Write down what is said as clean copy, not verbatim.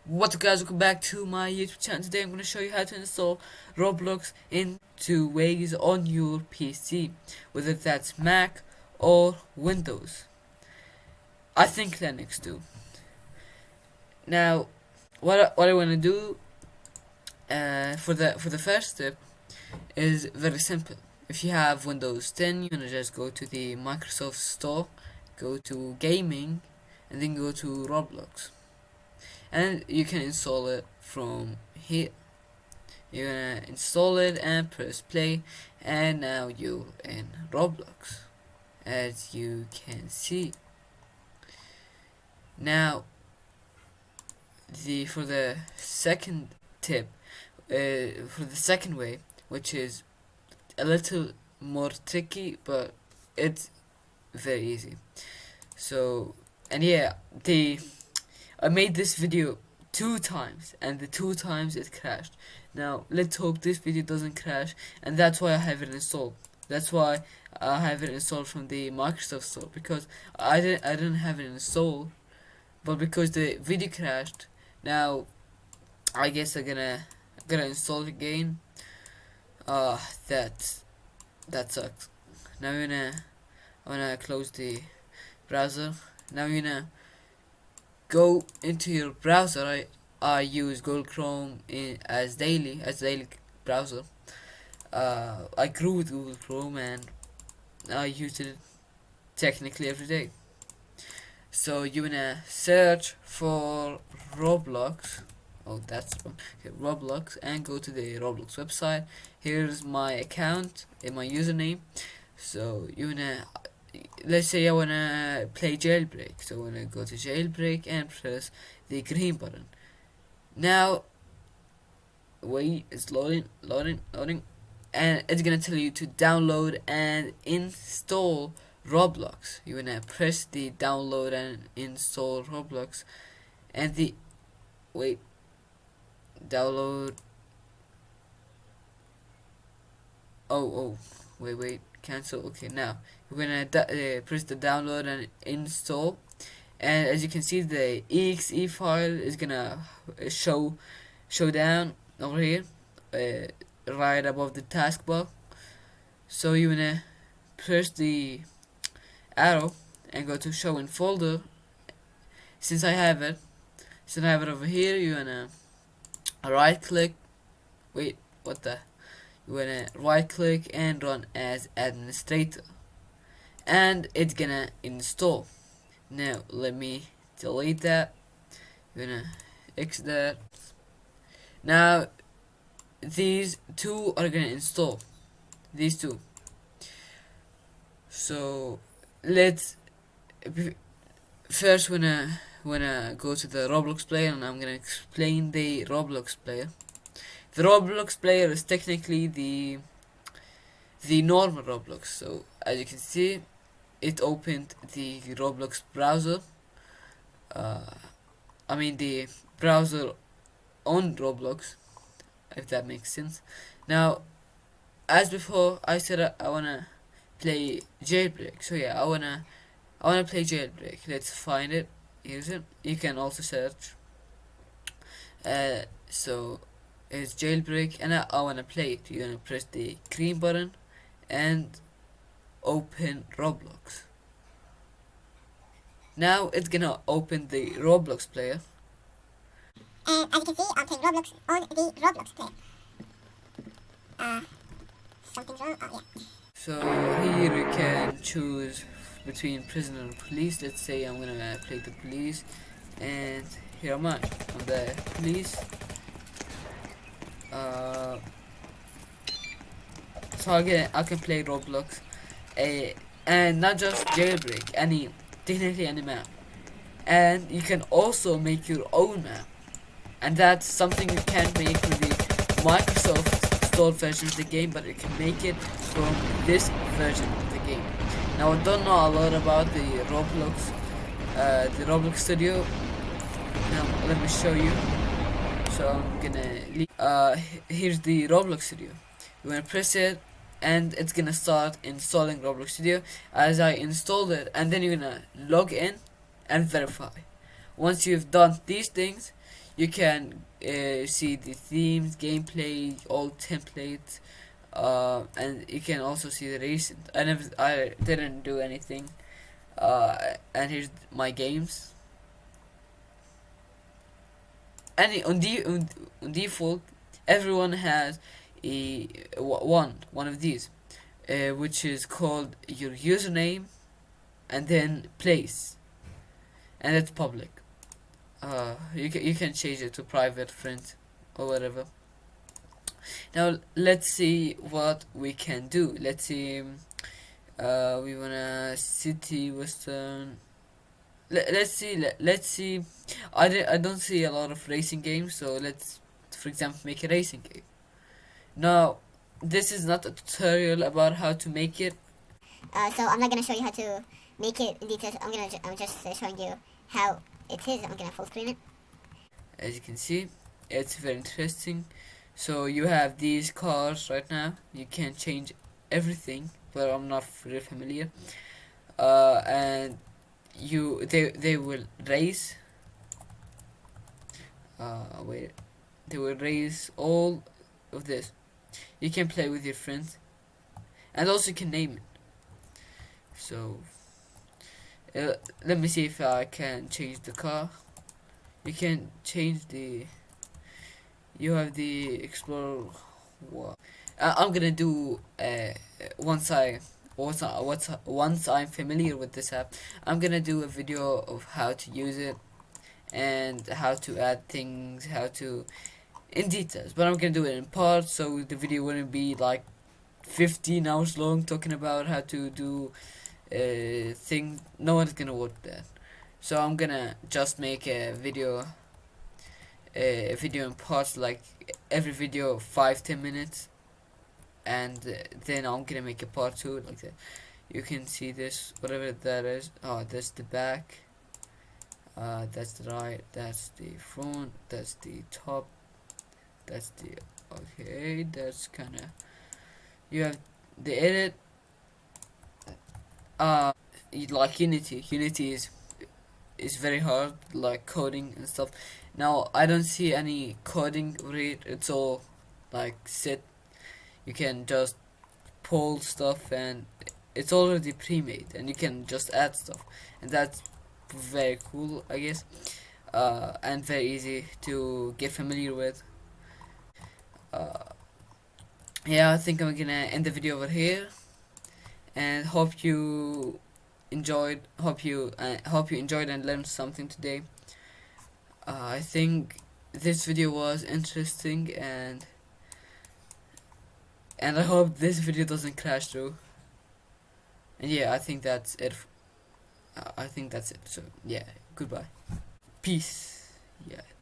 What's up guys, welcome back to my YouTube channel. Today I'm going to show you how to install Roblox in two ways on your PC, whether that's Mac or Windows. I think Linux too. Now, what I want to do for the first step is very simple. If you have Windows 10, you're going to just go to the Microsoft Store, go to Gaming, and then go to Roblox. And you can install it from here. You're gonna install it and press play, and now you're in Roblox, as you can see. Now, for the second tip, for the second way, which is a little more tricky, but it's very easy. So, and yeah, I made this video 2 times, and the 2 times it crashed. Now let's hope this video doesn't crash, and that's why I have it installed. That's why I have it installed from the Microsoft Store, because I didn't have it installed, but because the video crashed, now I guess I'm gonna install it again. That sucks. Now I'm gonna close the browser. Now you're gonna go into your browser. I use Google Chrome as daily browser. I grew with Google Chrome and I use it technically every day. So you wanna search for Roblox. Oh, that's wrong. Okay, Roblox, and go to the Roblox website. Here's my account and my username. So you wanna, let's say I wanna play jailbreak, so I wanna go to jailbreak and press the green button. Now, wait, it's loading, and it's gonna tell you to download and install Roblox. You wanna press the download and install Roblox, and download. Wait, cancel. Okay, now we're gonna press the download and install, and as you can see, the exe file is gonna show down over here, right above the taskbar. So you wanna press the arrow and go to show in folder. Since I have it over here, you wanna right click. Wait, what the? You wanna right click and run as administrator, and it's gonna install. Now let me delete that. You're gonna exit that. Now these two are gonna install. These two. So let's first wanna go to the Roblox Player, and I'm gonna explain the Roblox Player. The Roblox Player is technically the normal Roblox. So as you can see, it opened the Roblox browser. I mean the browser on Roblox, if that makes sense. Now, as before, I said I wanna play jailbreak. So yeah, I wanna play jailbreak. Let's find it. Here's it. You can also search. So it's jailbreak, and I wanna play it. You're gonna press the green button and open Roblox. Now it's gonna open the Roblox Player. And as you can see, I'm playing Roblox on the Roblox Player. Something's wrong? Oh, yeah. So here you can choose between prisoner and police. Let's say I'm gonna play the police, and here am I. I'm the police. So I can play Roblox, and not just jailbreak, technically any map. And you can also make your own map, and that's something you can't make with the Microsoft Store version of the game, but you can make it from this version of the game. Now I don't know a lot about the Roblox Studio. Now let me show you. So I'm gonna here's the Roblox Studio. You wanna press it, and it's gonna start installing Roblox Studio as I installed it, and then you're gonna log in and verify. Once you've done these things, You can see the themes, gameplay, all templates, and you can also see the recent. I didn't do anything. And here's my games. And on default, everyone has one of these, which is called your username, and then place, and it's public. You can change it to private, friends, or whatever. Now let's see what we can do. Let's see. We wanna city western. Let's see. I don't see a lot of racing games, so let's, for example, make a racing game. Now, this is not a tutorial about how to make it. So I'm not gonna show you how to make it in details. I'm just showing you how it is. I'm gonna full screen it. As you can see, it's very interesting. So you have these cars right now. You can change everything, but I'm not very familiar. And they will race. Wait, they will raise all of this. You can play with your friends, and also you can name it. So let me see if I can change the car. You can change the. You have the Explorer. What? I'm gonna do once I'm familiar with this app. I'm gonna do a video of how to use it and how to add things, how to in details. But I'm gonna do it in parts, so the video wouldn't be like 15 hours long talking about how to do things. No one's gonna watch that. So I'm gonna just make a video in parts, like every video 5-10 minutes, and then I'm gonna make a part 2 like that. You can see this, whatever that is. Oh, that's the back, that's the right, that's the front, that's the top, that's the okay, that's kinda. You have the edit, like Unity is very hard, like coding and stuff. Now I don't see any coding rate. It's all like set. You can just pull stuff, and it's already pre-made, and you can just add stuff, and that's very cool, I guess, and very easy to get familiar with. Yeah, I think I'm gonna end the video over here, and hope you enjoyed. Hope you enjoyed and learned something today. I think this video was interesting, and I hope this video doesn't crash through. And yeah, I think that's it. I think that's it. So yeah, goodbye, peace. Yeah.